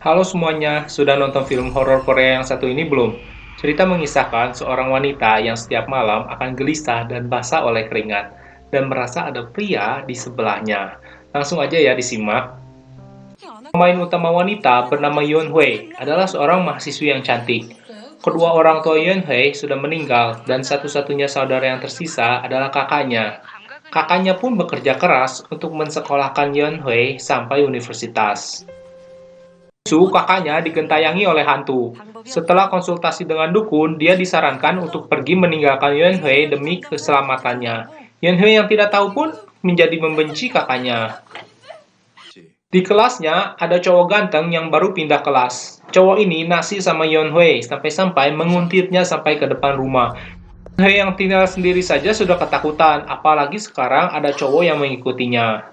Halo semuanya, sudah nonton film horor Korea yang satu ini belum? Cerita mengisahkan seorang wanita yang setiap malam akan gelisah dan basah oleh keringat dan merasa ada pria di sebelahnya. Langsung aja ya disimak. Pemain utama wanita bernama Yeon Hui adalah seorang mahasiswi yang cantik. Kedua orang tua Yeon Hui sudah meninggal dan satu-satunya saudara yang tersisa adalah kakaknya. Kakaknya pun bekerja keras untuk mensekolahkan Yeon Hui sampai universitas. Kakaknya digentayangi oleh hantu. Setelah konsultasi dengan dukun, dia disarankan untuk pergi meninggalkan Yunhui demi keselamatannya. Yunhui yang tidak tahu pun menjadi membenci kakaknya. Di kelasnya, ada cowok ganteng yang baru pindah kelas. Cowok ini naksir sama Yunhui sampai-sampai menguntirnya sampai ke depan rumah. Yunhui yang tinggal sendiri saja sudah ketakutan, apalagi sekarang ada cowok yang mengikutinya.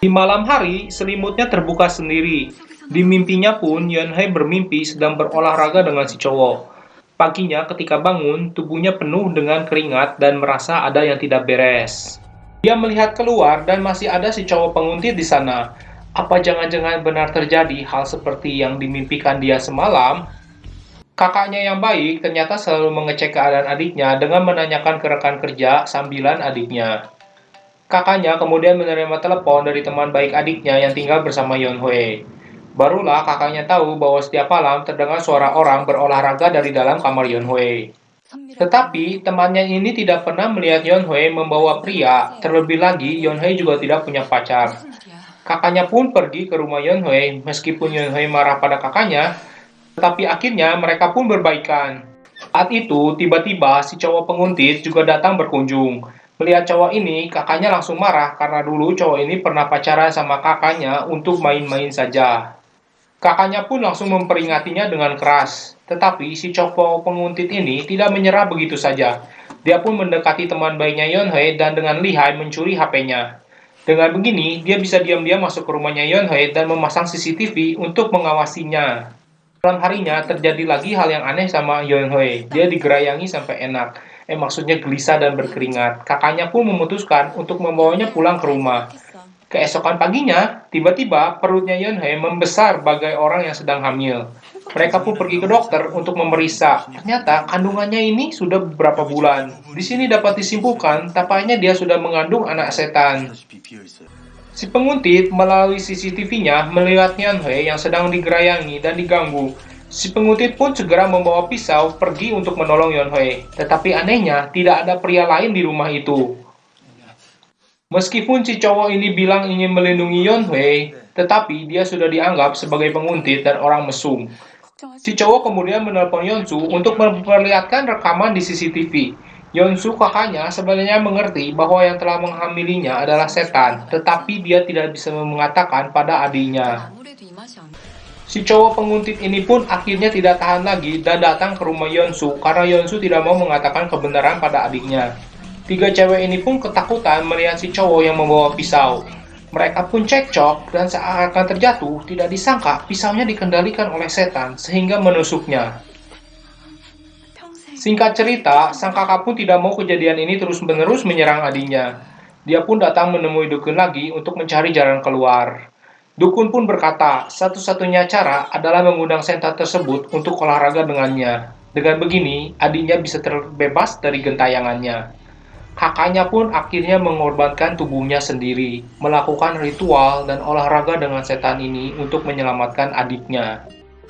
Di malam hari, selimutnya terbuka sendiri. Di mimpinya pun, Yeonhae bermimpi sedang berolahraga dengan si cowok. Paginya ketika bangun, tubuhnya penuh dengan keringat dan merasa ada yang tidak beres. Dia melihat keluar dan masih ada si cowok penguntit di sana. Apa jangan-jangan benar terjadi hal seperti yang dimimpikan dia semalam? Kakaknya yang baik ternyata selalu mengecek keadaan adiknya dengan menanyakan ke rekan kerja sambilan adiknya. Kakaknya kemudian menerima telepon dari teman baik adiknya yang tinggal bersama Yeonhae. Barulah kakaknya tahu bahwa setiap malam terdengar suara orang berolahraga dari dalam kamar Yeonhae. Tetapi temannya ini tidak pernah melihat Yeonhae membawa pria, terlebih lagi Yeonhae juga tidak punya pacar. Kakaknya pun pergi ke rumah Yeonhae, meskipun Yeonhae marah pada kakaknya, tetapi akhirnya mereka pun berbaikan. Saat itu, tiba-tiba si cowok penguntit juga datang berkunjung. Melihat cowok ini, kakaknya langsung marah karena dulu cowok ini pernah pacaran sama kakaknya untuk main-main saja. Kakaknya pun langsung memperingatinya dengan keras. Tetapi si cowok penguntit ini tidak menyerah begitu saja. Dia pun mendekati teman baiknya Yeonhae dan dengan lihai mencuri HP-nya. Dengan begini, dia bisa diam-diam masuk ke rumahnya Yeonhae dan memasang CCTV untuk mengawasinya. Malam harinya terjadi lagi hal yang aneh sama Yeonhae. Dia digerayangi sampai enak. Maksudnya gelisah dan berkeringat. Kakaknya pun memutuskan untuk membawanya pulang ke rumah. Keesokan paginya, tiba-tiba perutnya Yeonhae membesar bagai orang yang sedang hamil. Mereka pun pergi ke dokter untuk memeriksa. Ternyata kandungannya ini sudah beberapa bulan. Di sini dapat disimpulkan, tampaknya dia sudah mengandung anak setan. Si penguntit melalui CCTV-nya melihat Yeonhae yang sedang digerayangi dan diganggu. Si penguntit pun segera membawa pisau pergi untuk menolong Yeonhae. Tetapi anehnya, tidak ada pria lain di rumah itu. Meskipun si cowok ini bilang ingin melindungi Yeonhae, tetapi dia sudah dianggap sebagai penguntit dan orang mesum. Si cowok kemudian menelpon Yeonsu untuk memperlihatkan rekaman di CCTV. Yeonsu kakaknya sebenarnya mengerti bahwa yang telah menghamilinya adalah setan, tetapi dia tidak bisa mengatakan pada adiknya. Si cowok penguntit ini pun akhirnya tidak tahan lagi dan datang ke rumah Yeonsu karena Yeonsu tidak mau mengatakan kebenaran pada adiknya. Tiga cewek ini pun ketakutan melihat si cowok yang membawa pisau. Mereka pun cekcok dan saat akan terjatuh, tidak disangka pisaunya dikendalikan oleh setan sehingga menusuknya. Singkat cerita, sang kakak pun tidak mau kejadian ini terus-menerus menyerang adiknya. Dia pun datang menemui dukun lagi untuk mencari jalan keluar. Dukun pun berkata, satu-satunya cara adalah mengundang setan tersebut untuk olahraga dengannya. Dengan begini, adiknya bisa terbebas dari gentayangannya. Kakaknya pun akhirnya mengorbankan tubuhnya sendiri, melakukan ritual dan olahraga dengan setan ini untuk menyelamatkan adiknya.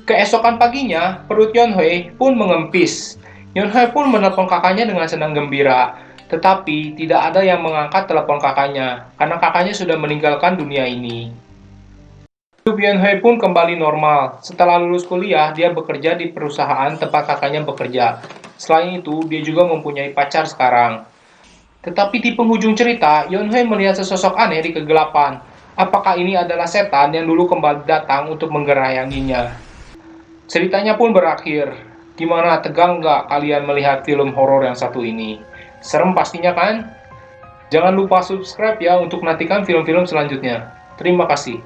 Keesokan paginya, perut Yeonhae pun mengempis. Yeonhae pun menelpon kakaknya dengan senang gembira, tetapi tidak ada yang mengangkat telepon kakaknya, karena kakaknya sudah meninggalkan dunia ini. Hidup Yeonhae pun kembali normal. Setelah lulus kuliah, dia bekerja di perusahaan tempat kakaknya bekerja. Selain itu, dia juga mempunyai pacar sekarang. Tetapi di penghujung cerita, Yeonhae melihat sesosok aneh di kegelapan. Apakah ini adalah setan yang dulu kembali datang untuk menggerayanginya? Ceritanya pun berakhir. Gimana, tegang nggak kalian melihat film horor yang satu ini? Serem pastinya kan? Jangan lupa subscribe ya untuk nantikan film-film selanjutnya. Terima kasih.